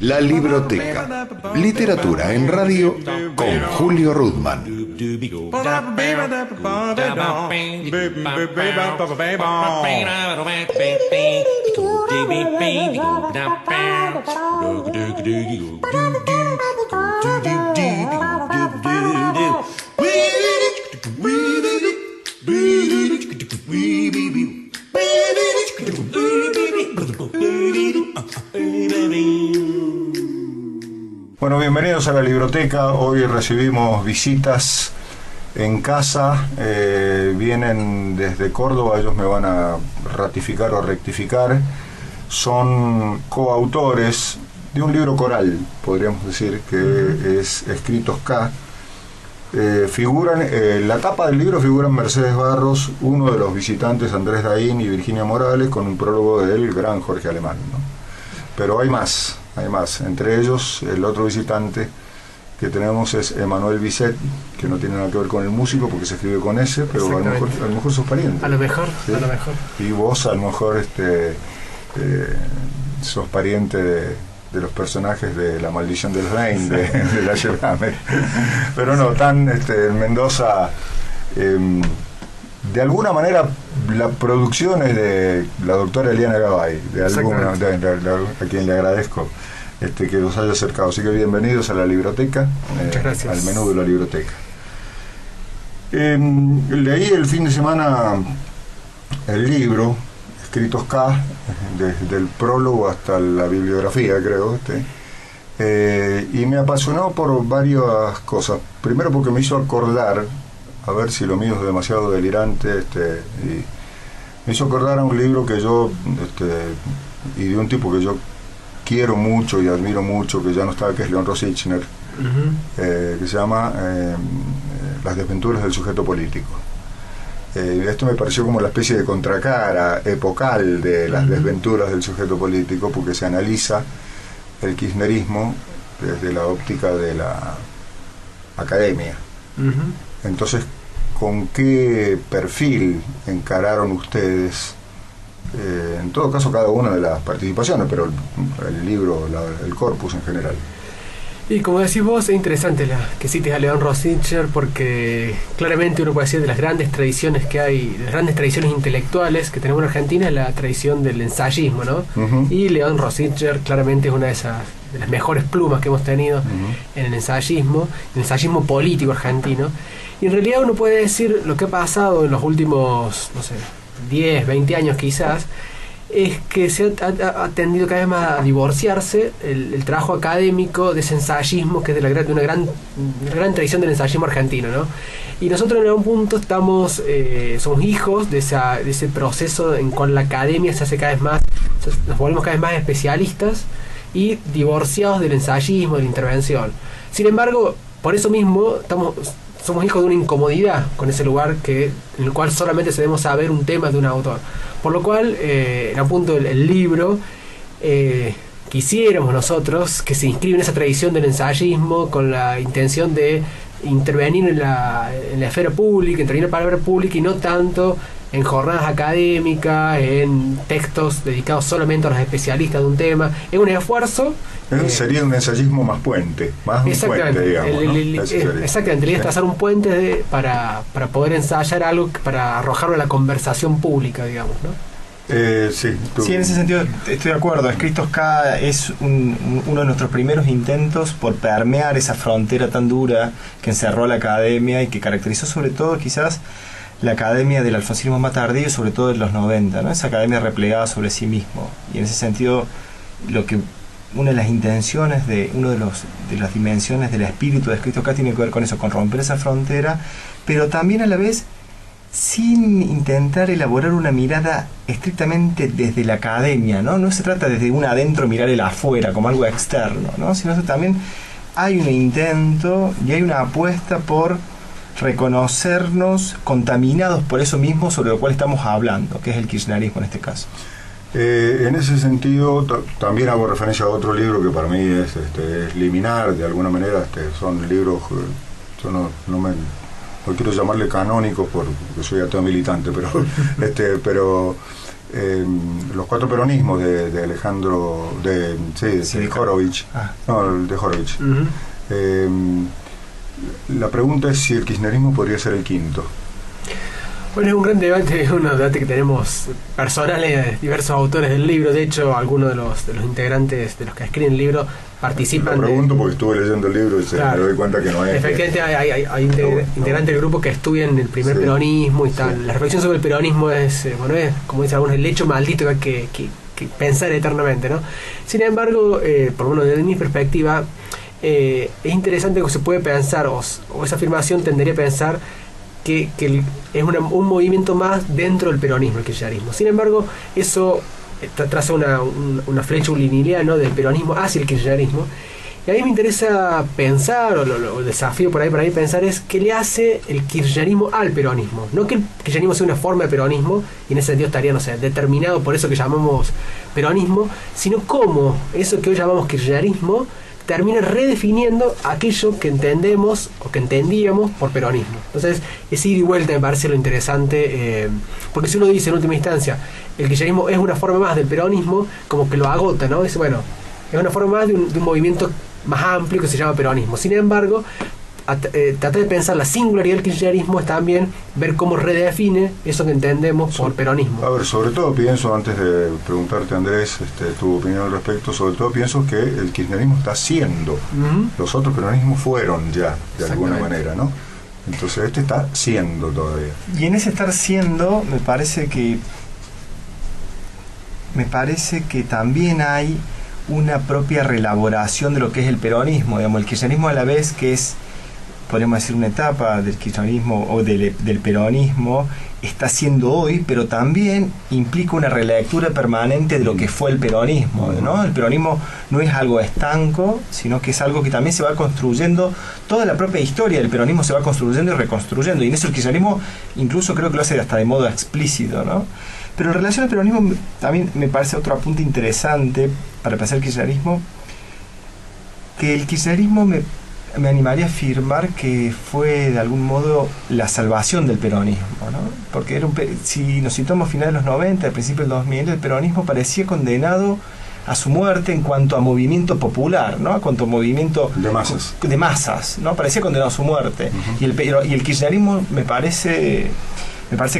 La Libroteca. Literatura en radio con Julio Rudman. Bueno, bienvenidos a la Libroteca. Hoy recibimos visitas en casa. Vienen desde Córdoba, ellos me van a ratificar o rectificar. Son coautores de un libro coral, podríamos decir, que es Escritos K. La tapa del libro figuran Mercedes Barros, uno de los visitantes Andrés Daín y Virginia Morales, con un prólogo del gran Jorge Alemán, ¿no? Pero hay más. Entre ellos, el otro visitante que tenemos es Emanuel Bisset, que no tiene nada que ver con el músico porque se escribe con S, pero a lo mejor sos pariente. A lo mejor, ¿sí? A lo mejor. Y vos a lo mejor sos pariente de los personajes de La Maldición del Rein, de la Yergamer. Pero no, en Mendoza, de alguna manera, la producción es de la doctora Eliana Gabay, a quien le agradezco que los haya acercado. Así que bienvenidos a la Libroteca, al menú de la Libroteca. Leí el fin de semana el libro Escritos K, desde el prólogo hasta la bibliografía, creo, y me apasionó por varias cosas. Primero porque me hizo acordar, a ver si lo mío es demasiado delirante, y me hizo acordar a un libro que yo, y de un tipo que yo quiero mucho y admiro mucho, que ya no está, que es León Rosichner, que se llama Las desventuras del sujeto político. Esto me pareció como la especie de contracara epocal de las desventuras del sujeto político, porque se analiza el kirchnerismo desde la óptica de la academia. Entonces, ¿con qué perfil encararon ustedes, en todo caso cada una de las participaciones, pero el libro, el corpus en general? Y como decís vos, es interesante que cites a León Rosichner, porque claramente uno puede decir de las grandes tradiciones que hay, de las grandes tradiciones intelectuales que tenemos en Argentina, es la tradición del ensayismo, ¿no? Y León Rosichner claramente es una de las mejores plumas que hemos tenido en el ensayismo político argentino. Y en realidad uno puede decir lo que ha pasado en los últimos, 10, 20 años quizás, es que se ha tendido cada vez más a divorciarse el trabajo académico de ese ensayismo, que es de una gran tradición del ensayismo argentino, ¿no? Y nosotros en algún punto somos hijos de ese proceso en cual la academia se hace cada vez más, nos volvemos cada vez más especialistas y divorciados del ensayismo, de la intervención. Sin embargo, por eso mismo somos hijos de una incomodidad con ese lugar en el cual solamente debemos saber un tema de un autor. Por lo cual, en algún punto el libro, quisiéramos nosotros que se inscriba en esa tradición del ensayismo con la intención de intervenir en la esfera pública, intervenir en la palabra pública y no tanto en jornadas académicas, en textos dedicados solamente a los especialistas de un tema. Es un esfuerzo. Sería un ensayismo más puente, más un puente, digamos, ¿no? Exactamente, la idea es trazar un puente para poder ensayar algo, para arrojarlo a la conversación pública, digamos, ¿no? Sí, en ese sentido estoy de acuerdo. Escritos K es uno de nuestros primeros intentos por permear esa frontera tan dura que encerró la academia y que caracterizó sobre todo quizás la academia del alfonsinismo más tardío, sobre todo en los 90, ¿no? Esa academia replegada sobre sí mismo. Y en ese sentido, una de las intenciones una de las dimensiones del espíritu de Escritos K tiene que ver con eso, con romper esa frontera, pero también a la vez sin intentar elaborar una mirada estrictamente desde la academia, ¿no? No se trata desde un adentro mirar el afuera como algo externo, ¿no? Sino que también hay un intento y hay una apuesta por reconocernos contaminados por eso mismo sobre lo cual estamos hablando, que es el kirchnerismo en este caso. En ese sentido, también hago referencia a otro libro que para mí es liminar, de alguna manera. Son libros, yo no quiero llamarle canónicos porque soy ateo militante, pero Los cuatro peronismos de Alejandro, de Horowitz. No, de Horowitz. La pregunta es si el kirchnerismo podría ser el quinto. Bueno, es un gran debate, es un debate que tenemos personales de diversos autores del libro. De hecho, algunos de los integrantes, de los que escriben el libro, participan. Lo pregunto porque estuve leyendo el libro y me doy cuenta que no es. Efectivamente, hay integrantes del grupo que estudian el primer peronismo y tal. La reflexión sobre el peronismo es, es, como dicen algunos, el hecho maldito que hay que pensar eternamente, ¿no? Sin embargo, por lo menos desde mi perspectiva, es interesante que se puede pensar, o esa afirmación tendería a pensar que es un movimiento más dentro del peronismo, el kirchnerismo. Sin embargo, eso traza una flecha lineal, ¿no?, del peronismo hacia el kirchnerismo. Y a mí me interesa pensar, o el desafío por ahí pensar, es qué le hace el kirchnerismo al peronismo. No que el kirchnerismo sea una forma de peronismo, y en ese sentido estaría, no sé, determinado por eso que llamamos peronismo, sino cómo eso que hoy llamamos kirchnerismo termina redefiniendo aquello que entendemos o que entendíamos por peronismo. Entonces, ese ida y vuelta me parece lo interesante, porque si uno dice en última instancia el kirchnerismo es una forma más del peronismo, como que lo agota, ¿no? Dice, bueno, es una forma más de un movimiento más amplio que se llama peronismo. Sin embargo, tratar de pensar la singularidad del kirchnerismo es también ver cómo redefine eso que entendemos por peronismo. A ver, sobre todo pienso, antes de preguntarte, Andrés, tu opinión al respecto, sobre todo pienso que el kirchnerismo está siendo, los otros peronismos fueron ya, de alguna manera, ¿no? Entonces este está siendo todavía. Y en ese estar siendo, me parece que también hay una propia reelaboración de lo que es el peronismo, digamos, el kirchnerismo a la vez que es, podríamos decir, una etapa del kirchnerismo o del peronismo, está siendo hoy, pero también implica una relectura permanente de lo que fue el peronismo, ¿no? El peronismo no es algo estanco, sino que es algo que también se va construyendo, toda la propia historia del peronismo se va construyendo y reconstruyendo, y en eso el kirchnerismo incluso creo que lo hace hasta de modo explícito, ¿no? Pero en relación al peronismo también me parece otro apunte interesante para pensar el kirchnerismo, que el kirchnerismo me animaría a afirmar que fue de algún modo la salvación del peronismo, ¿no? Porque si nos situamos a finales de los 90, al principio del 2000, el peronismo parecía condenado a su muerte en cuanto a movimiento popular, ¿no? En cuanto a movimiento de masas, ¿no? Parecía condenado a su muerte. Y el kirchnerismo me parece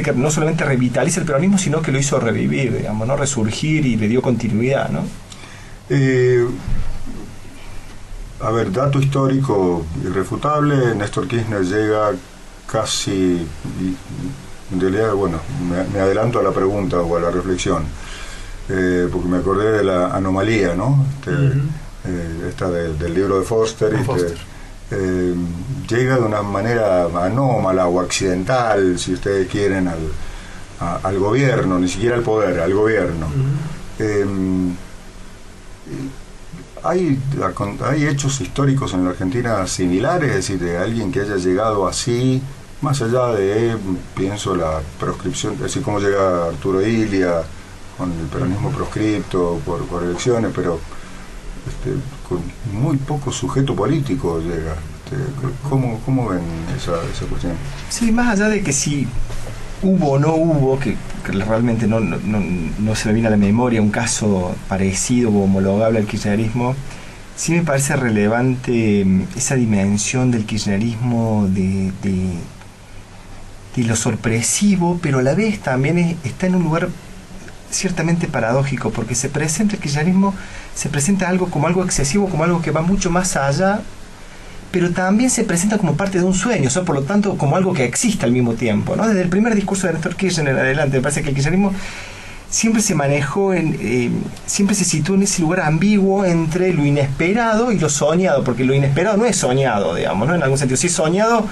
que no solamente revitaliza el peronismo, sino que lo hizo revivir, digamos, ¿no? Resurgir, y le dio continuidad, ¿no? A ver, dato histórico irrefutable, Néstor Kirchner llega casi, en realidad, bueno, me adelanto a la pregunta o a la reflexión, porque me acordé de la anomalía, ¿no? Esta del libro de Foster. Llega de una manera anómala o accidental, si ustedes quieren, al gobierno, ni siquiera al poder, al gobierno. Hay hechos históricos en la Argentina similares, es decir, de alguien que haya llegado así, más allá de, pienso, la proscripción, así como llega Arturo Illia con el peronismo proscripto por elecciones, pero con muy poco sujeto político llega. ¿Cómo ven esa cuestión? Sí, más allá de que si hubo o no hubo, que realmente no se me viene a la memoria un caso parecido o homologable al kirchnerismo, sí me parece relevante esa dimensión del kirchnerismo de lo sorpresivo, pero a la vez también está en un lugar ciertamente paradójico, porque el kirchnerismo se presenta como algo excesivo, como algo que va mucho más allá, pero también se presenta como parte de un sueño, o sea, por lo tanto, como algo que existe al mismo tiempo, ¿no? Desde el primer discurso de Néstor Kirchner en adelante, me parece que el kirchnerismo siempre se manejó, siempre se situó en ese lugar ambiguo entre lo inesperado y lo soñado, porque lo inesperado no es soñado, digamos, ¿no? En algún sentido, si es soñado,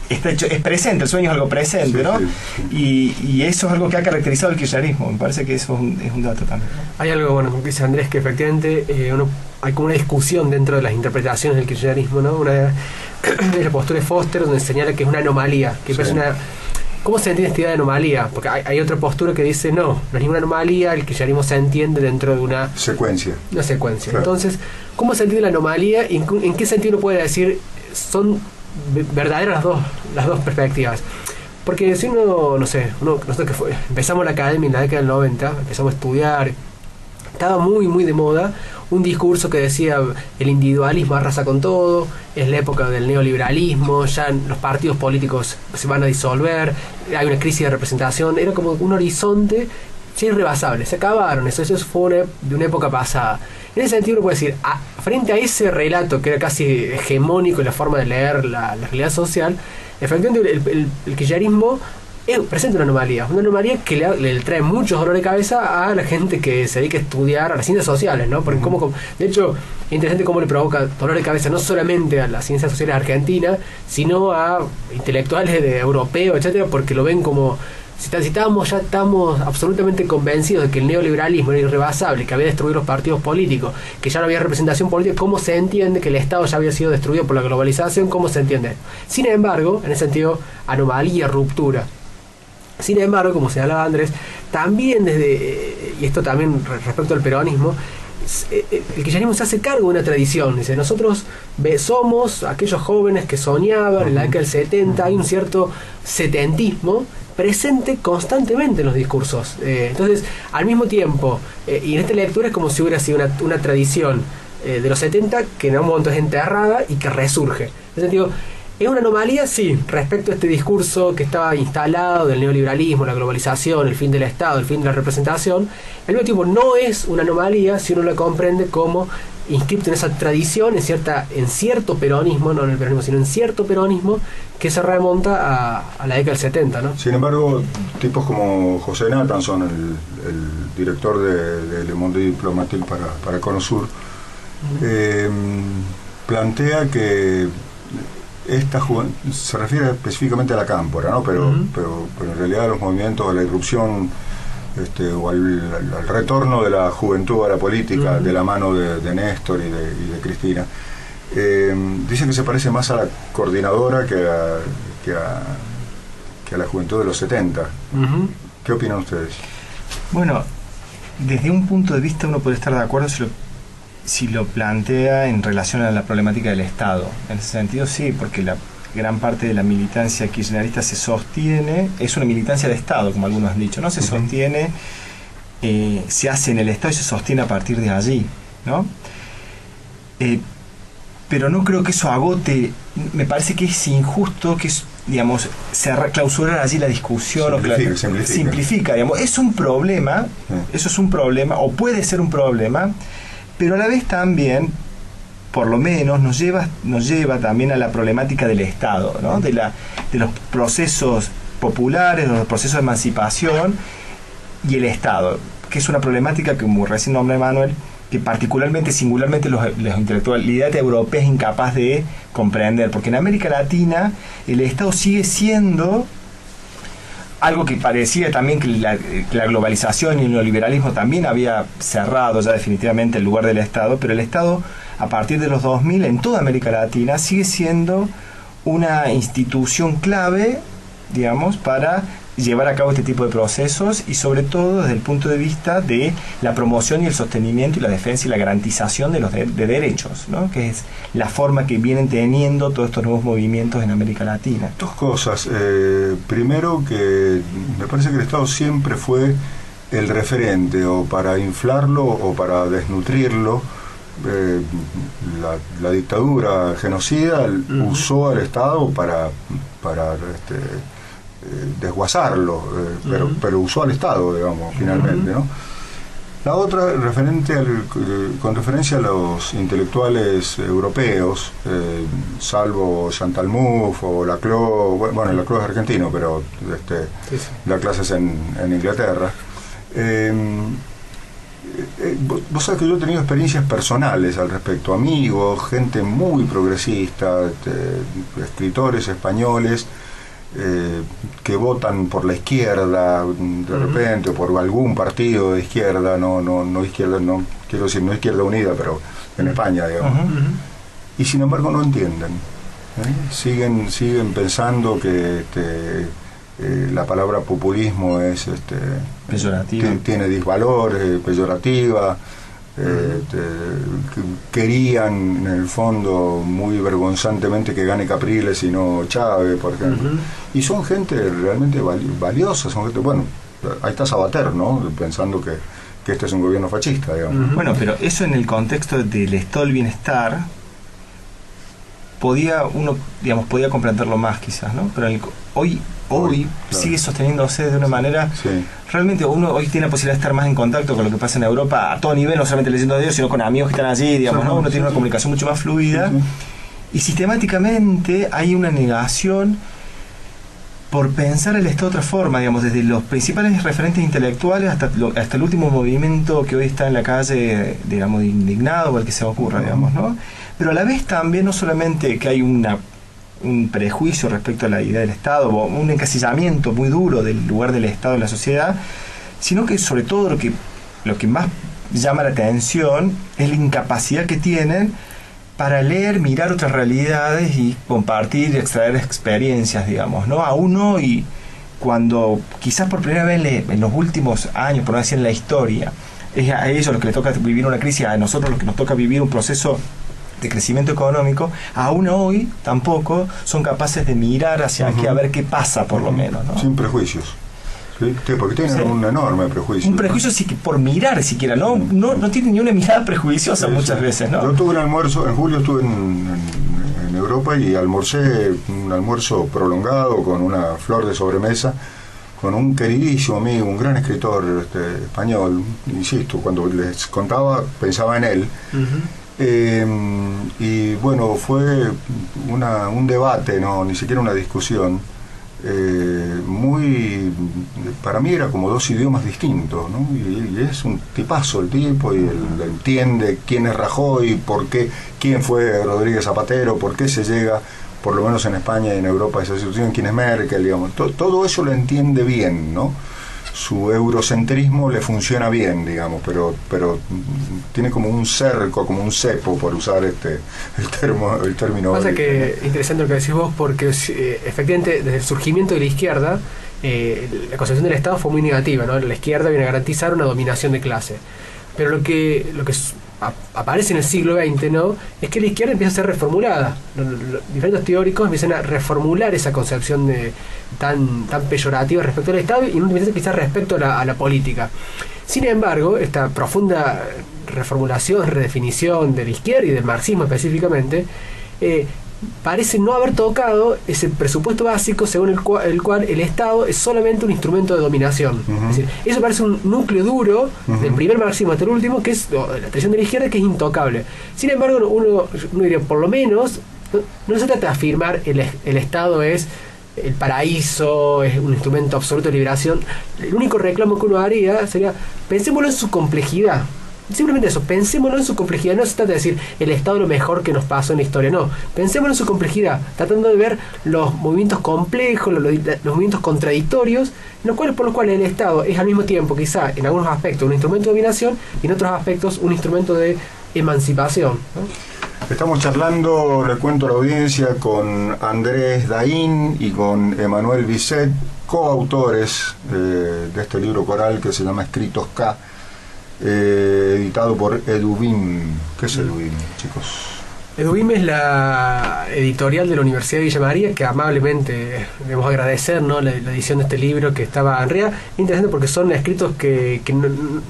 está hecho, es presente, el sueño es algo presente, ¿no? Y eso es algo que ha caracterizado el kirchnerismo, me parece que eso es un dato también, ¿no? Hay algo, bueno, como dice Andrés, que efectivamente hay como una discusión dentro de las interpretaciones del kirchnerismo, ¿no? Una de la postura de Foster, donde señala que es una anomalía, que es una... ¿Cómo se entiende esta idea de anomalía? Porque hay otra postura que dice no es ninguna anomalía, el kirchnerismo se entiende dentro de una secuencia. Claro. Entonces, ¿cómo se entiende la anomalía? ¿Y en qué sentido uno puede decir son verdaderas las dos perspectivas? Porque si uno, no sé, nosotros empezamos la academia en la década del 90, empezamos a estudiar, estaba muy de moda un discurso que decía el individualismo arrasa con todo, es la época del neoliberalismo, ya los partidos políticos se van a disolver, hay una crisis de representación, era como un horizonte irrebasable, se acabaron, eso fue de una época pasada. En ese sentido uno puede decir, frente a ese relato que era casi hegemónico en la forma de leer la realidad social, efectivamente el kirchnerismo presenta una anomalía que le trae muchos dolores de cabeza a la gente que se dedica a estudiar a las ciencias sociales, ¿no? Porque de hecho es interesante cómo le provoca dolor de cabeza no solamente a las ciencias sociales argentinas, sino a intelectuales europeos, etcétera, porque lo ven como ya estamos absolutamente convencidos de que el neoliberalismo era irrebasable, que había destruido los partidos políticos, que ya no había representación política. ¿Cómo se entiende que el Estado ya había sido destruido por la globalización? ¿Cómo se entiende? Sin embargo, en ese sentido, anomalía, ruptura. Sin embargo, como señalaba Andrés, también y esto también respecto al peronismo, el kirchnerismo se hace cargo de una tradición. Dice, nosotros somos aquellos jóvenes que soñaban en la década del 70, hay un cierto setentismo presente constantemente en los discursos. Entonces, al mismo tiempo, y en esta lectura es como si hubiera sido una tradición de los 70 que en algún momento es enterrada y que resurge. En ese sentido, ¿es una anomalía? Sí, respecto a este discurso que estaba instalado del neoliberalismo, la globalización, el fin del Estado, el fin de la representación. Al mismo tiempo no es una anomalía si uno lo comprende como inscripto en esa tradición, en cierto peronismo, no en el peronismo, sino en cierto peronismo que se remonta a la década del 70, ¿no? Sin embargo, tipos como José Nathanson, el director de Le Monde Diplomatique para Cono Sur, plantea que se refiere específicamente a la cámpora, ¿no? Pero en realidad los movimientos de la irrupción o al retorno de la juventud a la política de la mano de Néstor y de Cristina, dice que se parece más a la coordinadora que a la juventud de los 70. ¿Qué opinan ustedes? Bueno, desde un punto de vista uno puede estar de acuerdo si lo plantea en relación a la problemática del Estado. En ese sentido sí, porque la gran parte de la militancia kirchnerista se sostiene, es una militancia de Estado, como algunos han dicho, ¿no? Se sostiene, se hace en el Estado y se sostiene a partir de allí, ¿no? Pero no creo que eso agote, me parece que es injusto que digamos, clausurar allí la discusión. Simplifica, digamos, es un problema, eso es un problema, o puede ser un problema, pero a la vez también, por lo menos, nos lleva también a la problemática del Estado, ¿no? De los procesos populares, de los procesos de emancipación y el Estado, que es una problemática que, como recién nombró Manuel, que particularmente, singularmente los intelectuales, la idea europea es incapaz de comprender, porque en América Latina el Estado sigue siendo algo que parecía también que la globalización y el neoliberalismo también había cerrado ya definitivamente el lugar del Estado, pero el Estado a partir de los 2000 en toda América Latina sigue siendo una institución clave, digamos, para llevar a cabo este tipo de procesos y sobre todo desde el punto de vista de la promoción y el sostenimiento y la defensa y la garantización de los de derechos, ¿no? Que es la forma que vienen teniendo todos estos nuevos movimientos en América Latina. Dos cosas. Primero, que me parece que el Estado siempre fue el referente, o para inflarlo o para desnutrirlo. La dictadura genocida usó al Estado para desguazarlo, pero usó al Estado, digamos, finalmente, ¿no? La otra, con referencia a los intelectuales europeos, salvo Chantal Mouffe o Laclau, bueno, Laclau es argentino, pero la clase es en Inglaterra. Vos sabés que yo he tenido experiencias personales al respecto, amigos, gente muy progresista, escritores españoles que votan por la izquierda de repente, o por algún partido de izquierda, no izquierda, no quiero decir no Izquierda Unida, pero en España, digamos, y sin embargo no entienden, siguen pensando que la palabra populismo es peyorativa, tiene disvalor, peyorativa, Querían en el fondo muy vergonzantemente que gane Capriles y no Chávez, por ejemplo. Y son gente realmente valiosa, son gente, bueno, ahí está Sabater, ¿no? Pensando que este es un gobierno fascista, digamos. Bueno, pero eso en el contexto del estado del bienestar podía comprenderlo más quizás, ¿no? Pero hoy claro, sigue sosteniéndose de una manera, sí. Realmente uno hoy tiene la posibilidad de estar más en contacto con lo que pasa en Europa a todo nivel, no solamente leyendo a Dios, sino con amigos que están allí, digamos, ¿no? Uno tiene una comunicación mucho más fluida, y sistemáticamente hay una negación por pensar el Estado de otra forma, digamos, desde los principales referentes intelectuales hasta el último movimiento que hoy está en la calle, digamos, indignado o el que se ocurra, digamos, ¿no? Pero a la vez también no solamente que hay un prejuicio respecto a la idea del Estado, o un encasillamiento muy duro del lugar del Estado en la sociedad, sino que sobre todo lo que más llama la atención es la incapacidad que tienen para leer, mirar otras realidades y compartir y extraer experiencias, digamos, ¿no? Aún hoy, cuando quizás por primera vez en los últimos años, por no decir en la historia, es a ellos los que les toca vivir una crisis, a nosotros los que nos toca vivir un proceso de crecimiento económico, aún hoy tampoco son capaces de mirar hacia aquí a ver qué pasa, por lo menos, ¿no? Sin prejuicios. ¿Sí? Porque tienen un enorme prejuicio. Un prejuicio por mirar siquiera, no tienen ni una mirada prejuiciosa muchas veces, ¿no? Yo tuve un almuerzo, en julio estuve en Europa y almorcé un almuerzo prolongado con una flor de sobremesa con un queridísimo amigo, un gran escritor español, insisto, cuando les contaba pensaba en él. Y bueno, fue un debate, no, ni siquiera una discusión. Para mí era como dos idiomas distintos, ¿no? Y es un tipazo el tipo, y él entiende quién es Rajoy, por qué, quién fue Rodríguez Zapatero, por qué se llega, por lo menos en España y en Europa, a esa situación, quién es Merkel, digamos. Todo eso lo entiende bien, ¿no? Su eurocentrismo le funciona bien, digamos, pero tiene como un cerco, como un cepo, por usar el término. Pasa que interesante lo que decís vos, porque efectivamente desde el surgimiento de la izquierda, la concepción del Estado fue muy negativa, ¿no? La izquierda viene a garantizar una dominación de clase. Pero lo que aparece en el siglo XX, ¿no?, es que la izquierda empieza a ser reformulada. Diferentes teóricos empiezan a reformular esa concepción tan peyorativa respecto al Estado, y quizás respecto a la política. Sin embargo, esta profunda reformulación, redefinición de la izquierda y del marxismo específicamente, parece no haber tocado ese presupuesto básico según el cual el Estado es solamente un instrumento de dominación. Es decir, eso parece un núcleo duro del primer marxismo hasta el último, que es la tradición de la izquierda, que es intocable. Sin embargo, uno diría, por lo menos, no se trata de afirmar el Estado es el paraíso, es un instrumento absoluto de liberación. El único reclamo que uno haría sería, pensémoslo en su complejidad. Simplemente eso, pensémoslo en su complejidad. No se trata de decir el Estado es lo mejor que nos pasó en la historia, no, pensémoslo en su complejidad, tratando de ver los movimientos complejos, los movimientos contradictorios, por los cuales el Estado es al mismo tiempo, quizá en algunos aspectos, un instrumento de dominación, y en otros aspectos un instrumento de emancipación, ¿no? Estamos charlando, le cuento a la audiencia, con Andrés Daín y con Emanuel Bisset, coautores de este libro coral que se llama Escritos K, editado por Edubim. ¿Qué es Edubim, chicos? Edubim es la editorial de la Universidad de Villa María, que amablemente debemos agradecer, ¿no?, la edición de este libro, que estaba en realidad interesante porque son escritos que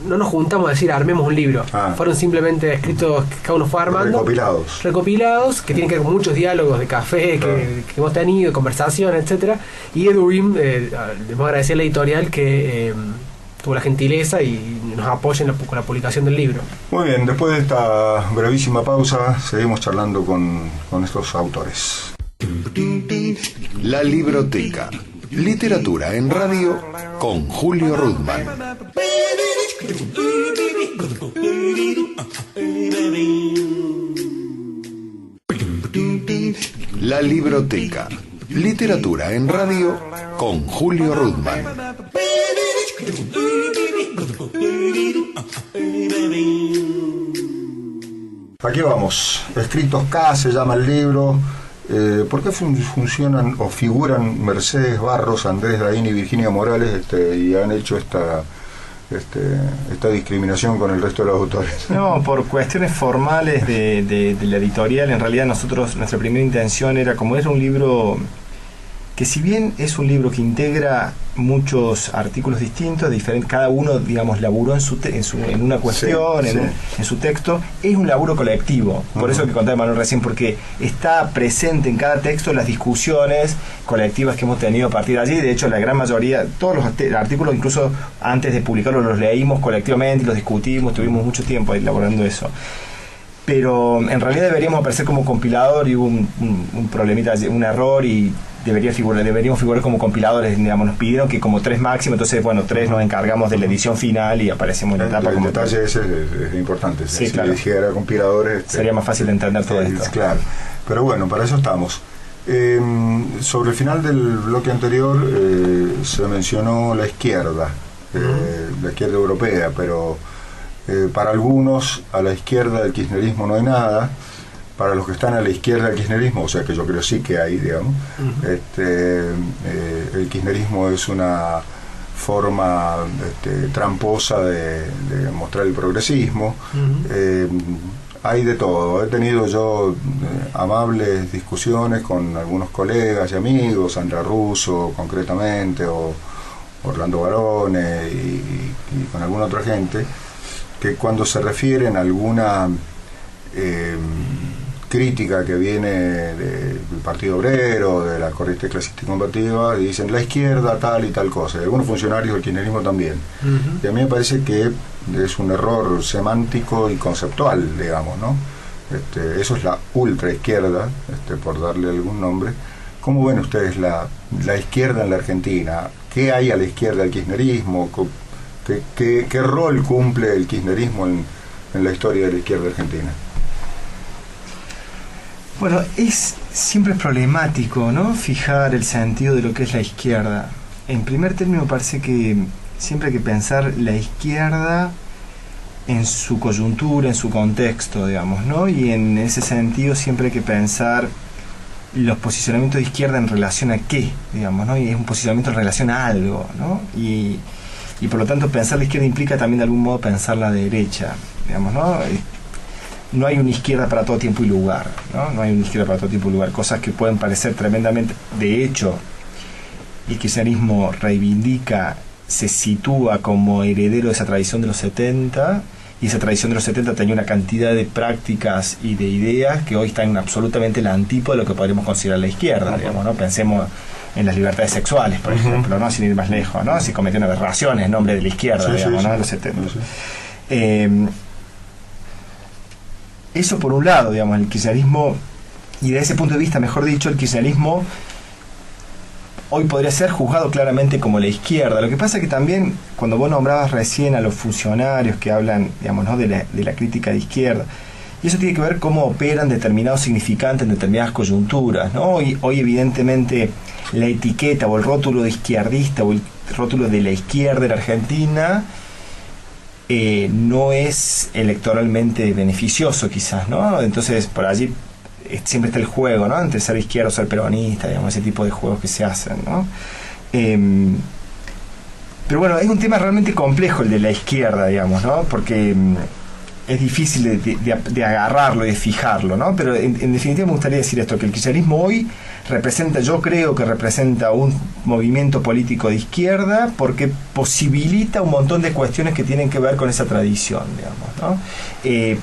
no nos juntamos a decir armemos un libro. Fueron simplemente escritos que cada uno fue armando, recopilados, que tienen que ver con muchos diálogos de café que hemos tenido, conversaciones, etcétera. Y Edubim, debemos agradecer a la editorial que tuvo la gentileza y nos apoya con la publicación del libro. Muy bien, después de esta brevísima pausa seguimos charlando con estos autores. La Libroteca, literatura en radio con Julio Rudman. La Libroteca, literatura en radio con Julio Rudman. Aquí vamos, Escritos K se llama el libro. ¿Por qué funcionan o figuran Mercedes Barros, Andrés Daín y Virginia Morales y han hecho esta discriminación con el resto de los autores? No, por cuestiones formales de la editorial, en realidad nuestra primera intención era, como era un libro que, si bien es un libro que integra muchos artículos distintos, cada uno, digamos, laburó en una cuestión, en su texto, es un laburo colectivo. Por eso que contaba Manuel recién, porque está presente en cada texto las discusiones colectivas que hemos tenido a partir de allí. De hecho, la gran mayoría, todos los artículos, incluso antes de publicarlos, los leímos colectivamente, los discutimos, tuvimos mucho tiempo elaborando eso. Pero en realidad deberíamos aparecer como compilador, y hubo un problemita, un error, y deberíamos figurar como compiladores, digamos. Nos pidieron que como 3 máximo, entonces 3 nos encargamos de la edición final y aparecemos en la etapa. El detalle ese es importante. Sí, si claro. dijera compiladores, sería más fácil de entender todo esto. Claro, pero bueno, para eso estamos. Sobre el final del bloque anterior se mencionó la izquierda, la izquierda europea, pero para algunos a la izquierda del kirchnerismo no hay nada. Para los que están a la izquierda del kirchnerismo, o sea que yo creo sí que hay, digamos, el kirchnerismo es una forma tramposa de mostrar el progresismo. Hay de todo. He tenido yo amables discusiones con algunos colegas y amigos, Sandra Russo concretamente, o Orlando Barone, y con alguna otra gente, que cuando se refieren a alguna crítica que viene del Partido Obrero, de la corriente clasista y combativa, dicen la izquierda tal y tal cosa, y algunos funcionarios del kirchnerismo también. Y a mí me parece que es un error semántico y conceptual, digamos, ¿no? Eso es la ultra izquierda, por darle algún nombre. ¿Cómo ven ustedes la izquierda en la Argentina? ¿Qué hay a la izquierda del kirchnerismo? ¿Qué rol cumple el kirchnerismo en la historia de la izquierda argentina? Bueno, siempre es problemático, ¿no?, fijar el sentido de lo que es la izquierda. En primer término, parece que siempre hay que pensar la izquierda en su coyuntura, en su contexto, digamos, ¿no? Y en ese sentido siempre hay que pensar los posicionamientos de izquierda en relación a qué, digamos, ¿no? Y es un posicionamiento en relación a algo, ¿no? Y por lo tanto pensar la izquierda implica también de algún modo pensar la derecha, digamos, ¿no? No hay una izquierda para todo tiempo y lugar, ¿no? No hay una izquierda para todo tiempo y lugar, cosas que pueden parecer tremendamente. De hecho, el kirchnerismo reivindica, se sitúa como heredero de esa tradición de los 70, y esa tradición de los 70 tenía una cantidad de prácticas y de ideas que hoy están absolutamente la antípoda de lo que podríamos considerar la izquierda, digamos, ¿no? Pensemos en las libertades sexuales, por ejemplo, ¿no? Sin ir más lejos, ¿no? Si cometieron aberraciones en nombre de la izquierda, digamos, ¿no? En los 70. Eso por un lado, digamos, el kirchnerismo, y desde ese punto de vista, mejor dicho, el kirchnerismo hoy podría ser juzgado claramente como la izquierda. Lo que pasa es que también, cuando vos nombrabas recién a los funcionarios que hablan, digamos, ¿no?, de la crítica de izquierda, y eso tiene que ver cómo operan determinados significantes en determinadas coyunturas, ¿no? Hoy evidentemente la etiqueta o el rótulo de izquierdista o el rótulo de la izquierda en Argentina no es electoralmente beneficioso, quizás, ¿no? Entonces por allí siempre está el juego, ¿no?, entre ser izquierda o ser peronista, digamos, ese tipo de juegos que se hacen, ¿no? Pero bueno, es un tema realmente complejo el de la izquierda, digamos, ¿no? Porque es difícil de agarrarlo y de fijarlo, ¿no? Pero en definitiva me gustaría decir esto, que el kirchnerismo hoy yo creo que representa un movimiento político de izquierda porque posibilita un montón de cuestiones que tienen que ver con esa tradición, digamos, ¿no?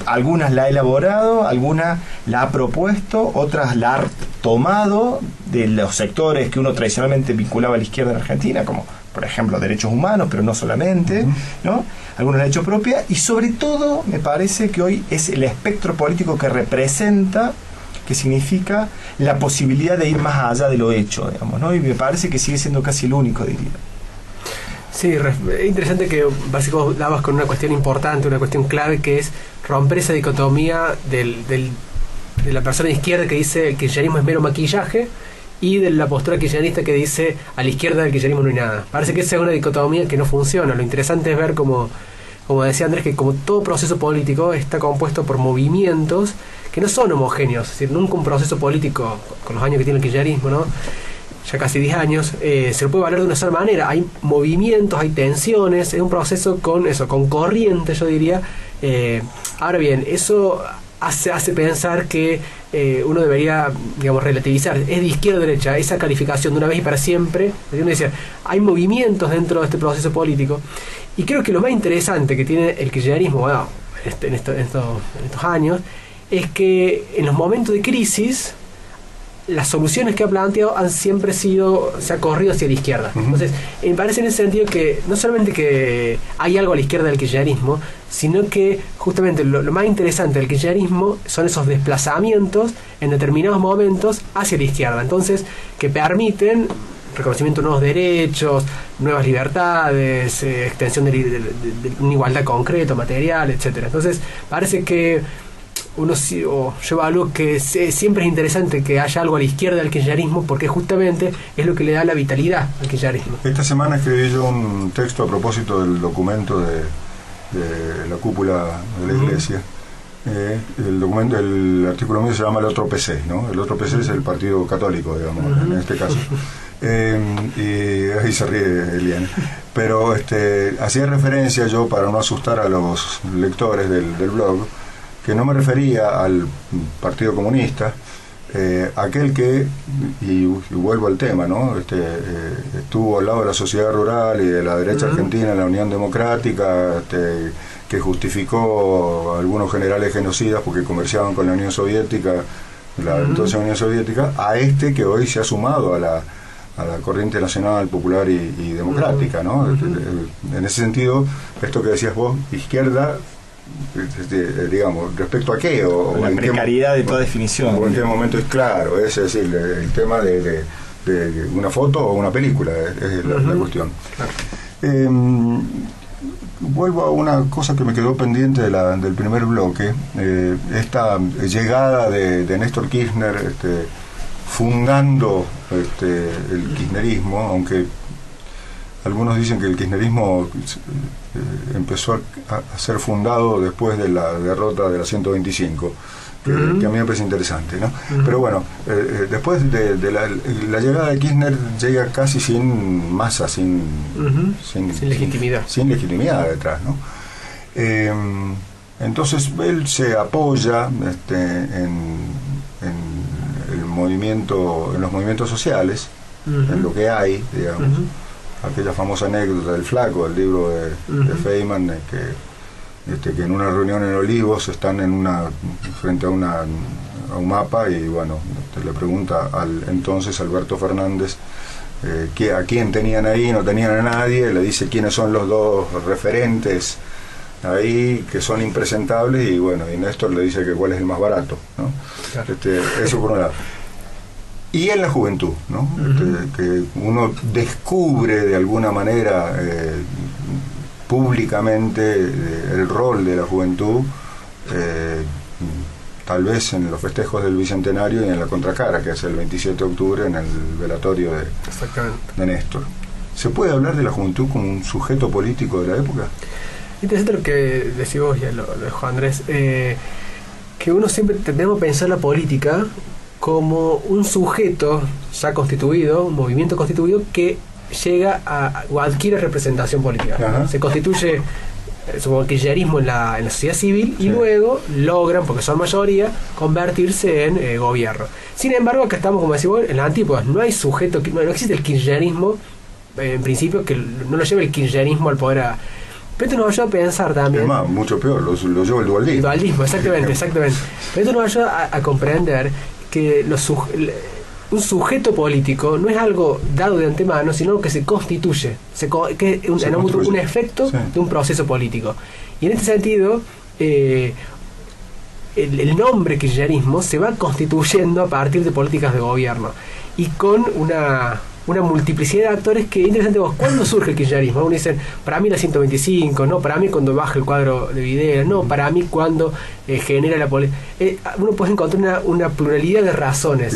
Algunas la ha elaborado, algunas la ha propuesto, otras la ha tomado de los sectores que uno tradicionalmente vinculaba a la izquierda en Argentina, como por ejemplo derechos humanos, pero no solamente, ¿no? Algunos la ha hecho propia, y sobre todo me parece que hoy es el espectro político que representa, que significa la posibilidad de ir más allá de lo hecho, digamos, ¿no? Y me parece que sigue siendo casi el único, diría. Sí, es interesante que básicamente dabas con una cuestión importante, una cuestión clave, que es romper esa dicotomía de la persona de izquierda que dice el kirchnerismo es mero maquillaje, y de la postura kirchnerista que dice a la izquierda del kirchnerismo no hay nada. Parece que esa es una dicotomía que no funciona. Lo interesante es ver, como decía Andrés, que como todo proceso político está compuesto por movimientos que no son homogéneos. Es decir, nunca un proceso político, con los años que tiene el kirchnerismo, ¿no?, ya casi 10 años, se lo puede evaluar de una sola manera. Hay movimientos, hay tensiones, es un proceso con corriente, yo diría. Ahora bien, eso hace pensar que uno debería, digamos, relativizar. Es de izquierda o derecha, esa calificación de una vez y para siempre. Uno decía, hay movimientos dentro de este proceso político. Y creo que lo más interesante que tiene el kirchnerismo, bueno, en estos años, es que en los momentos de crisis las soluciones que ha planteado se ha corrido hacia la izquierda. Entonces, me parece en ese sentido que no solamente que hay algo a la izquierda del kirchnerismo, sino que justamente lo más interesante del kirchnerismo son esos desplazamientos en determinados momentos hacia la izquierda. Entonces, que permiten reconocimiento de nuevos derechos, nuevas libertades, extensión de una igualdad concreta, material, etcétera. Entonces, parece que yo evalúo que siempre es interesante que haya algo a la izquierda del kirchnerismo, porque justamente es lo que le da la vitalidad al kirchnerismo. Esta semana escribí yo un texto a propósito del documento de la cúpula de la Iglesia. El artículo mío se llama El Otro PC, ¿no? El Otro PC es el Partido Católico, digamos, en este caso. Y ahí se ríe Eliane. Pero hacía referencia yo, para no asustar a los lectores del blog, que no me refería al Partido Comunista, aquel que, y vuelvo al tema, ¿no? Estuvo al lado de la sociedad rural y de la derecha argentina en la Unión Democrática, que justificó a algunos generales genocidas porque comerciaban con la Unión Soviética, la entonces Unión Soviética, a que hoy se ha sumado a la corriente nacional, popular y democrática, ¿no? En ese sentido, esto que decías vos, izquierda, digamos, respecto a qué, o la precariedad de toda definición, o en qué momento es claro, es decir, el tema de una foto o una película es la cuestión. Vuelvo a una cosa que me quedó pendiente del primer bloque, esta llegada de Néstor Kirchner fundando el kirchnerismo, aunque algunos dicen que el kirchnerismo empezó a ser fundado después de la derrota de la 125, que a mí me parece interesante, ¿no? Pero bueno, después de la llegada de Kirchner llega casi sin masa, sin legitimidad. Sin legitimidad detrás, ¿no? Entonces él se apoya en el movimiento, en los movimientos sociales, en lo que hay, digamos. Aquella famosa anécdota del Flaco, el libro de Feynman, que en una reunión en Olivos están frente a un mapa y bueno, le pregunta al entonces Alberto Fernández a quién tenían ahí, no tenían a nadie, le dice quiénes son los dos referentes ahí que son impresentables y bueno, y Néstor le dice que cuál es el más barato, ¿no? Claro. Eso por un lado. Y en la juventud, ¿no? Que uno descubre de alguna manera públicamente el rol de la juventud, tal vez en los festejos del Bicentenario y en la contracara, que es el 27 de octubre en el velatorio de Néstor. ¿Se puede hablar de la juventud como un sujeto político de la época? Interesante lo que decís vos, ya lo dejó Andrés, que uno siempre tendemos a pensar la política como un sujeto ya constituido, un movimiento constituido que llega o adquiere representación política. Ajá. Se constituye, supongo, el kirchnerismo en la sociedad civil y luego logran, porque son mayoría, convertirse en gobierno. Sin embargo, acá estamos, como decimos, en las antípodas. No hay sujeto, no existe el kirchnerismo, en principio, que no lo lleve el kirchnerismo al poder Pero esto nos ayuda a pensar también. Es más, mucho peor, lo lleva el dualdismo. El dualdismo, exactamente. Pero esto nos ayuda a comprender que un sujeto político no es algo dado de antemano, sino que se constituye, que es un efecto de un proceso político. Y en este sentido, el nombre kirchnerismo se va constituyendo a partir de políticas de gobierno y con una multiplicidad de actores que es interesante. ¿Cuándo surge el kirchnerismo? Uno dice, para mí la 125, no, para mí cuando baja el cuadro de Videla, no, para mí cuando genera la política. Uno puede encontrar una pluralidad de razones.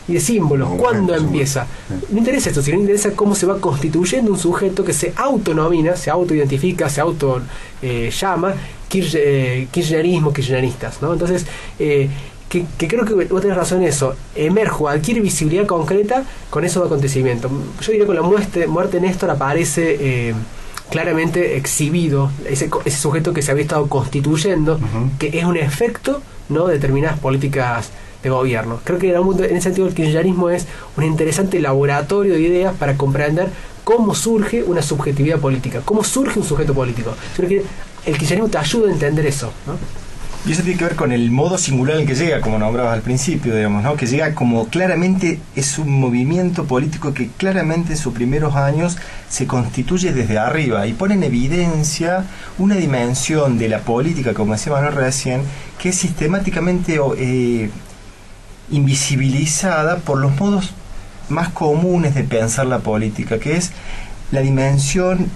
Y de símbolos. ¿Cuándo empieza? No interesa esto, sino interesa cómo se va constituyendo un sujeto que se autonomina, se autoidentifica, se auto llama kirchnerismo, kirchneristas, ¿no? Entonces, que creo que vos tenés razón en eso, emerge, adquiere visibilidad concreta con esos acontecimientos. Yo diría que con la muerte de Néstor aparece claramente exhibido ese sujeto que se había estado constituyendo, que es un efecto, ¿no?, de determinadas políticas de gobierno. Creo que en ese sentido el kirchnerismo es un interesante laboratorio de ideas para comprender cómo surge una subjetividad política, cómo surge un sujeto político. Yo creo que el kirchnerismo te ayuda a entender eso, ¿no? Y eso tiene que ver con el modo singular en que llega, como nombrabas al principio, digamos, ¿no? Que llega como claramente es un movimiento político que claramente en sus primeros años se constituye desde arriba y pone en evidencia una dimensión de la política, como decía Manuel recién, que es sistemáticamente invisibilizada por los modos más comunes de pensar la política, que es la dimensión,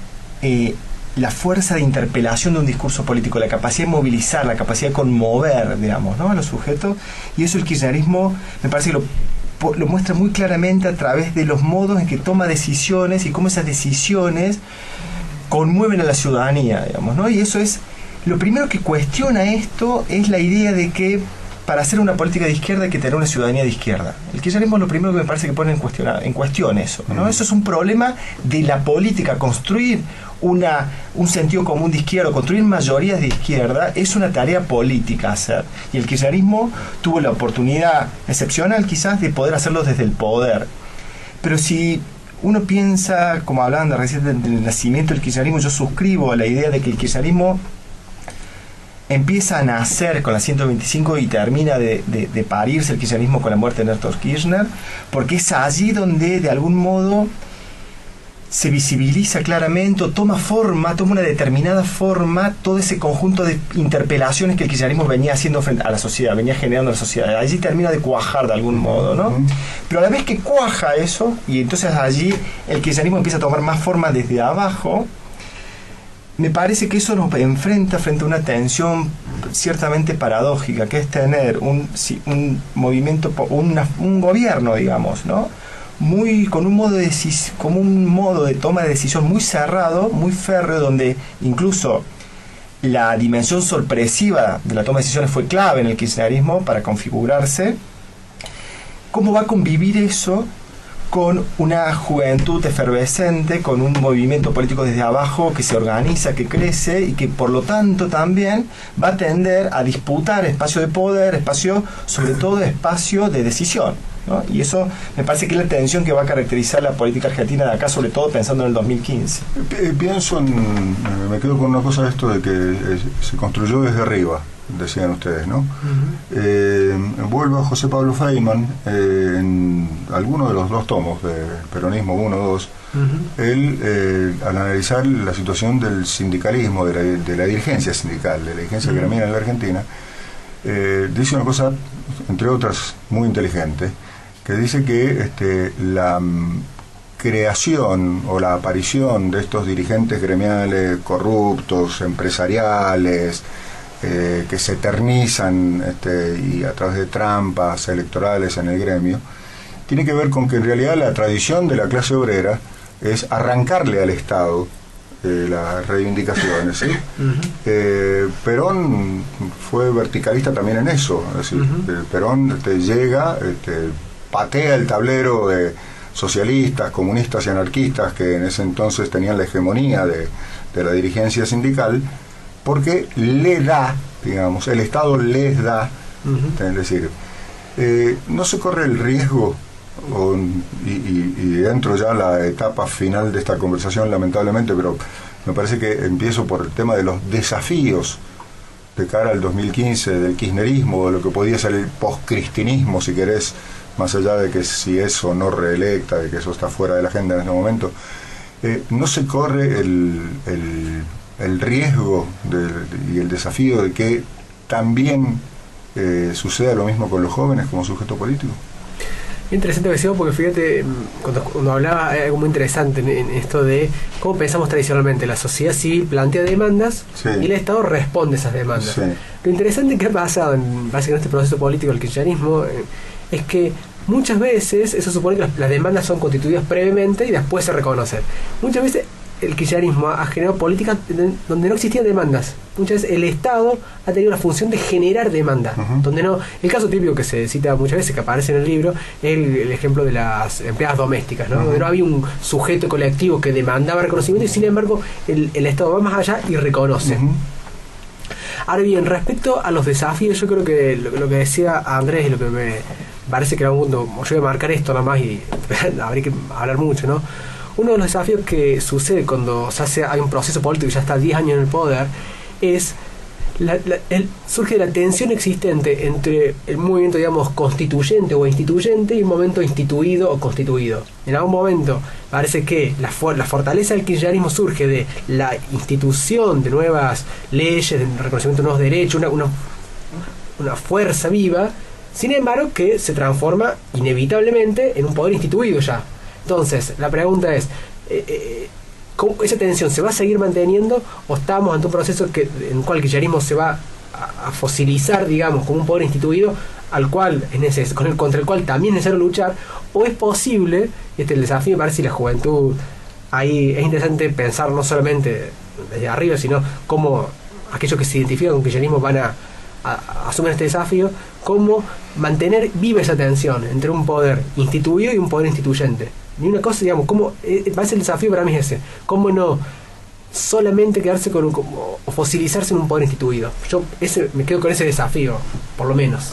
la fuerza de interpelación de un discurso político, la capacidad de movilizar, la capacidad de conmover, digamos, ¿no?, a los sujetos. Y eso el kirchnerismo me parece que lo muestra muy claramente a través de los modos en que toma decisiones y cómo esas decisiones conmueven a la ciudadanía, digamos, ¿no? Y eso es lo primero que cuestiona esto, es la idea de que para hacer una política de izquierda hay que tener una ciudadanía de izquierda. El kirchnerismo es lo primero que me parece que pone en cuestión eso, ¿no? Eso es un problema de la política. Construir un sentido común de izquierda, construir mayorías de izquierda, es una tarea política hacer. Y el kirchnerismo tuvo la oportunidad excepcional quizás de poder hacerlo desde el poder. Pero si uno piensa, como hablaban de recién del nacimiento del kirchnerismo, yo suscribo a la idea de que el kirchnerismo empieza a nacer con la 125 y termina de parirse el kirchnerismo con la muerte de Néstor Kirchner, porque es allí donde de algún modo se visibiliza claramente, o toma una determinada forma todo ese conjunto de interpelaciones que el kirchnerismo venía haciendo frente a la sociedad, venía generando a la sociedad. Allí termina de cuajar de algún modo, ¿no? Pero a la vez que cuaja eso, y entonces allí el kirchnerismo empieza a tomar más forma desde abajo, me parece que eso nos enfrenta frente a una tensión ciertamente paradójica, que es tener un movimiento, un gobierno, digamos, ¿no?, con un modo de toma de decisión muy cerrado, muy férreo, donde incluso la dimensión sorpresiva de la toma de decisiones fue clave en el kirchnerismo para configurarse. ¿Cómo va a convivir eso con una juventud efervescente, con un movimiento político desde abajo que se organiza, que crece y que por lo tanto también va a tender a disputar espacio de poder, sobre todo espacio de decisión, ¿no? Y eso me parece que es la tensión que va a caracterizar la política argentina de acá, sobre todo pensando en el 2015. Me quedo con una cosa de esto de que se construyó desde arriba, decían ustedes, ¿no? Vuelvo a José Pablo Feynman, en alguno de los dos tomos de Peronismo 1 o 2, él, al analizar la situación del sindicalismo, de la dirigencia sindical, de la dirigencia gremial en la Argentina, dice una cosa, entre otras, muy inteligente, que dice que la creación o la aparición de estos dirigentes gremiales corruptos, empresariales, que se eternizan y a través de trampas electorales en el gremio, tiene que ver con que en realidad la tradición de la clase obrera es arrancarle al Estado las reivindicaciones, ¿sí? Perón fue verticalista también en eso, es decir, Perón llega, patea el tablero de socialistas, comunistas y anarquistas que en ese entonces tenían la hegemonía de la dirigencia sindical, porque le da, digamos, el Estado les da, es decir, no se corre el riesgo, y entro ya a la etapa final de esta conversación lamentablemente, pero me parece que empiezo por el tema de los desafíos de cara al 2015 del kirchnerismo, de lo que podía ser el postcristinismo, si querés, más allá de que si es o no reelecta, de que eso está fuera de la agenda en este momento. No se corre el riesgo y el desafío de que también suceda lo mismo con los jóvenes como sujeto político. Interesante que decimos, porque fíjate, cuando hablaba, hay algo muy interesante en esto de cómo pensamos tradicionalmente. La sociedad civil plantea demandas, sí, y el Estado responde a esas demandas. Sí. Lo interesante que ha pasado en este proceso político del kirchnerismo es que muchas veces eso supone que las demandas son constituidas previamente y después se reconocen. Muchas veces el kirchnerismo ha generado políticas donde no existían demandas. Muchas veces el Estado ha tenido la función de generar demanda, donde no. El caso típico que se cita muchas veces, que aparece en el libro, es el ejemplo de las empleadas domésticas, ¿no? Donde no había un sujeto colectivo que demandaba reconocimiento y sin embargo el Estado va más allá y reconoce. Ahora bien, respecto a los desafíos, yo creo que lo que decía Andrés y lo que me parece que en algún punto, yo voy a marcar esto nada más y habría que hablar mucho, ¿no? Uno de los desafíos que sucede cuando hay un proceso político que ya está 10 años en el poder es surge la tensión existente entre el movimiento, digamos, constituyente o instituyente y un momento instituido o constituido. En algún momento parece que la fortaleza del kirchnerismo surge de la institución de nuevas leyes, de reconocimiento de nuevos derechos, una fuerza viva, sin embargo que se transforma inevitablemente en un poder instituido ya. Entonces, la pregunta es, ¿cómo esa tensión se va a seguir manteniendo o estamos ante un proceso en el cual el kirchnerismo se va a fosilizar, digamos, como un poder instituido al cual contra el cual también es necesario luchar? ¿O es posible, el desafío me parece, si la juventud, ahí es interesante pensar no solamente desde arriba, sino cómo aquellos que se identifican con el kirchnerismo van a asumir este desafío, cómo mantener viva esa tensión entre un poder instituido y un poder instituyente? Ni una cosa, digamos, cómo va a ser el desafío para mí es ese, cómo no solamente quedarse o fosilizarse en un poder instituido. Yo me quedo con ese desafío, por lo menos.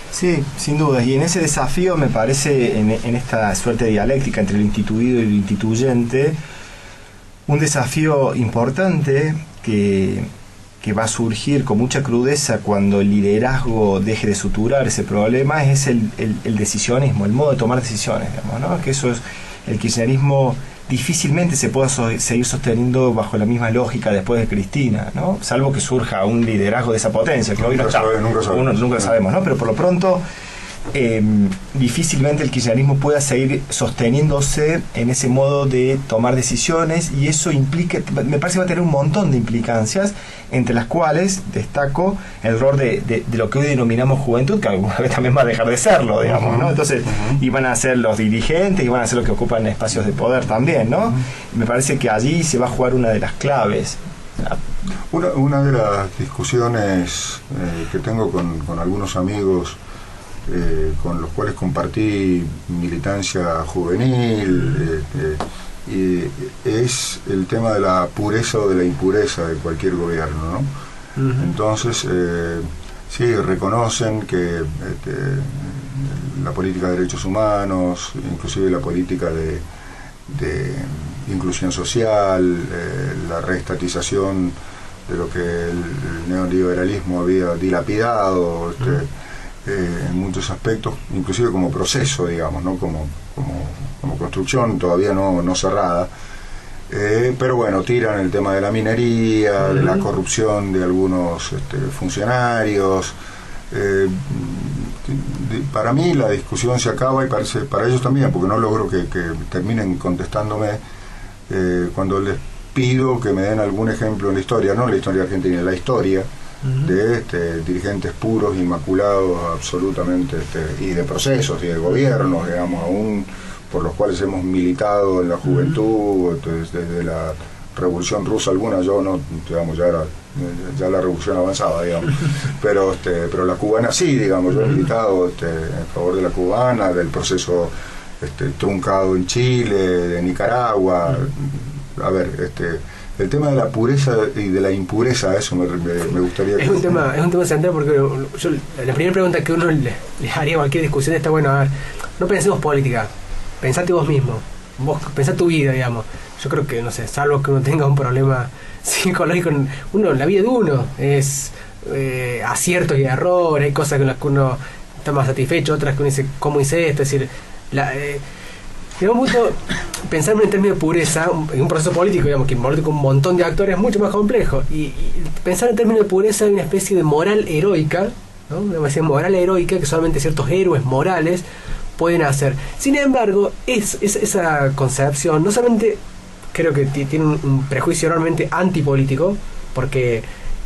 Sí, sin duda, y en ese desafío me parece, en esta suerte de dialéctica entre lo instituido y lo instituyente, un desafío importante que va a surgir con mucha crudeza cuando el liderazgo deje de suturar ese problema es el decisionismo, el modo de tomar decisiones, digamos, ¿no? Que eso es, el kirchnerismo difícilmente se pueda seguir sosteniendo bajo la misma lógica después de Cristina, ¿no? Salvo que surja un liderazgo de esa potencia, que hoy nunca sabemos, ¿no? Pero por lo pronto difícilmente el kirchnerismo pueda seguir sosteniéndose en ese modo de tomar decisiones, y eso implica, me parece que va a tener un montón de implicancias, entre las cuales destaco el rol de lo que hoy denominamos juventud, que alguna vez también va a dejar de serlo, digamos, ¿no? Entonces, y van a ser los dirigentes, y van a ser los que ocupan espacios de poder también, ¿no? Me parece que allí se va a jugar una de las claves. Una de las discusiones que tengo con algunos amigos con los cuales compartí militancia juvenil, y es el tema de la pureza o de la impureza de cualquier gobierno, ¿no? Entonces, sí, reconocen que la política de derechos humanos, inclusive la política de inclusión social, la reestatización de lo que el neoliberalismo había dilapidado, en muchos aspectos, inclusive como proceso, digamos, ¿no? como construcción todavía no cerrada, pero bueno, tiran el tema de la minería, de la corrupción de algunos funcionarios. Para mí la discusión se acaba, y para ellos también, porque no logro que terminen contestándome cuando les pido que me den algún ejemplo en la historia, no en la historia argentina, en la historia de dirigentes puros, inmaculados absolutamente, y de procesos y de gobiernos, digamos, aún por los cuales hemos militado en la juventud, desde la Revolución Rusa alguna, yo no, digamos, ya la revolución avanzaba, digamos, pero la cubana sí, digamos, yo he militado en favor de la cubana, del proceso truncado en Chile, de Nicaragua. A ver, el tema de la pureza y de la impureza, eso me gustaría que... Es un tema central, porque la primera pregunta que uno le haría a cualquier discusión está, bueno, a ver, no pensemos política, pensate vos mismo, pensá tu vida, digamos. Yo creo que, no sé, salvo que uno tenga un problema psicológico, la vida de uno es aciertos y errores, hay cosas con las que uno está más satisfecho, otras que uno dice, ¿cómo hice esto? Es decir, en un punto, pensar en términos de pureza, en un proceso político, digamos, que involucra un montón de actores, es mucho más complejo. Y pensar en términos de pureza hay una especie de moral heroica, ¿no? Una especie de moral heroica que solamente ciertos héroes morales pueden hacer. Sin embargo, esa concepción no solamente creo que tiene un prejuicio enormemente antipolítico, porque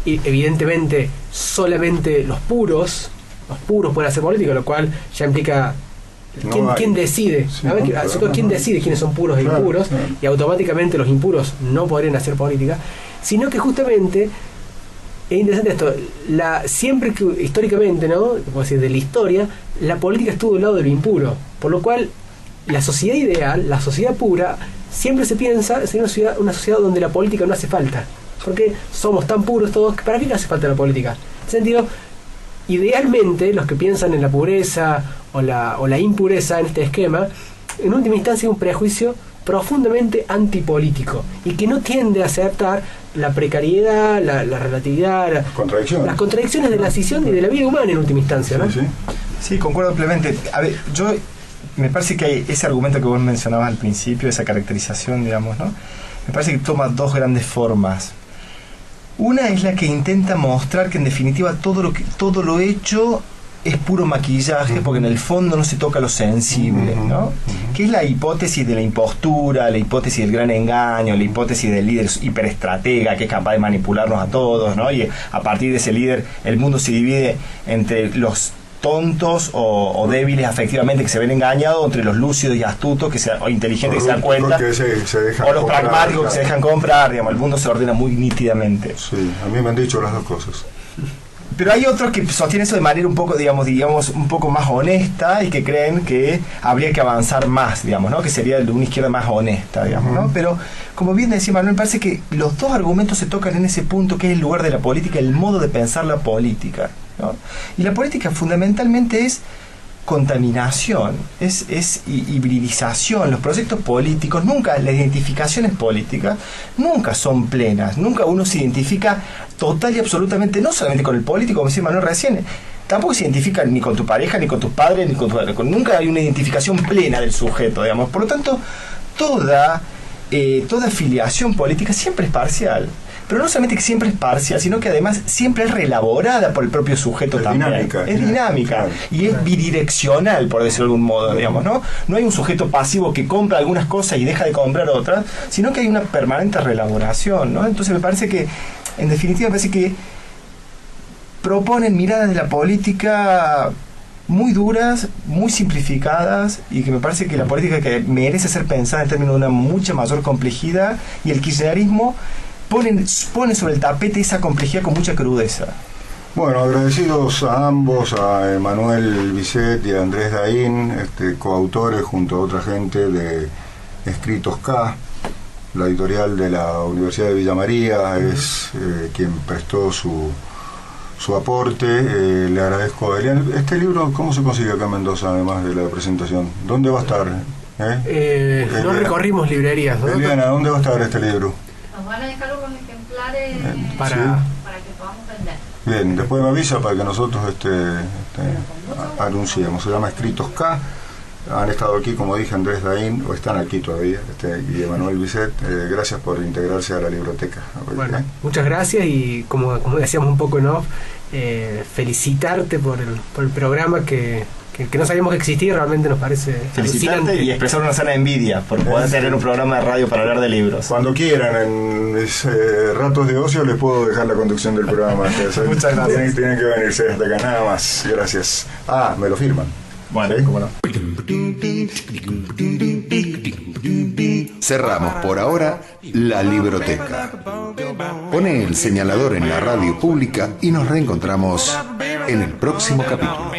evidentemente solamente los puros pueden hacer política, lo cual ya implica ¿Quién decide? Sí, A ver, claro, ¿quién decide quiénes son puros e impuros? Claro. Y automáticamente los impuros no podrían hacer política, sino que justamente es interesante esto. Siempre que históricamente, ¿no? Como decir, de la historia, la política estuvo del lado de lo impuro, por lo cual la sociedad ideal, la sociedad pura, siempre se piensa en una sociedad donde la política no hace falta, porque somos tan puros todos, ¿para qué hace falta la política? En ese sentido, idealmente los que piensan en la pureza o la impureza en este esquema, en última instancia es un prejuicio profundamente antipolítico y que no tiende a aceptar la precariedad, la relatividad, las contradicciones de la decisión y de la vida humana en última instancia, ¿no? Sí, concuerdo ampliamente. A ver, me parece que hay ese argumento que vos mencionabas al principio, esa caracterización, digamos, ¿no? Me parece que toma dos grandes formas. Una es la que intenta mostrar que en definitiva todo lo hecho es puro maquillaje, porque en el fondo no se toca lo sensible, ¿no? Que es la hipótesis de la impostura, la hipótesis del gran engaño, la hipótesis del líder hiperestratega que es capaz de manipularnos a todos, ¿no? Y a partir de ese líder el mundo se divide entre los tontos o débiles afectivamente que se ven engañados, entre los lúcidos y astutos o inteligentes que se dan cuenta, o los pragmáticos que se dejan comprar, digamos. El mundo se ordena muy nítidamente. Sí, a mí me han dicho las dos cosas. Pero hay otros que sostienen eso de manera un poco, digamos, un poco más honesta y que creen que habría que avanzar más, digamos, ¿no? Que sería una izquierda más honesta, digamos, ¿no? Pero, como bien decía Manuel, me parece que los dos argumentos se tocan en ese punto que es el lugar de la política, el modo de pensar la política, ¿no? Y la política fundamentalmente es contaminación, es hibridización. Los proyectos políticos, nunca, las identificaciones políticas nunca son plenas, nunca uno se identifica total y absolutamente, no solamente con el político, como decía Manuel recién, tampoco se identifica ni con tu pareja, ni con tus padres, ni con nunca hay una identificación plena del sujeto, digamos. Por lo tanto, toda afiliación política siempre es parcial. Pero no solamente que siempre es parcial, sino que además siempre es reelaborada por el propio sujeto también. Es dinámica, claro. Y es bidireccional, por decirlo de algún modo, digamos, ¿no? No hay un sujeto pasivo que compra algunas cosas y deja de comprar otras, sino que hay una permanente reelaboración, ¿no? Entonces me parece que, en definitiva, me parece que proponen miradas de la política muy duras, muy simplificadas, y que me parece que la política que merece ser pensada en términos de una mucha mayor complejidad, y el kirchnerismo pone sobre el tapete esa complejidad con mucha crudeza. Bueno, agradecidos a ambos, a Emanuel Bisset y a Andrés Daín, coautores junto a otra gente de Escritos K, la editorial de la Universidad de Villa María, es quien prestó su aporte. Le agradezco a Elian. Este libro, ¿cómo se consigue acá en Mendoza, además de la presentación? ¿Dónde va a estar? No recorrimos librerías, ¿no? Eliana, ¿dónde va a estar este libro? Nos van a dejar unos ejemplares para que podamos vender. Bien, después me avisa para que nosotros anunciemos. Se llama Escritos K. Han estado aquí, como dije, Andrés Daín, o están aquí todavía, y Emanuel Bisset. Gracias por integrarse a la biblioteca. Bueno, muchas gracias, y como decíamos un poco en off, felicitarte por el programa que no sabíamos que existía, realmente nos parece felicitarte alucinante. Y expresar una sana envidia por poder tener un programa de radio para hablar de libros. Cuando quieran, en mis ratos de ocio, les puedo dejar la conducción del programa. Muchas gracias. Tienen que venirse hasta acá, nada más. Gracias. Me lo firman. Bueno, ¿sí? cómo no. Cerramos por ahora la libroteca. Pone el señalador en la radio pública y nos reencontramos en el próximo capítulo.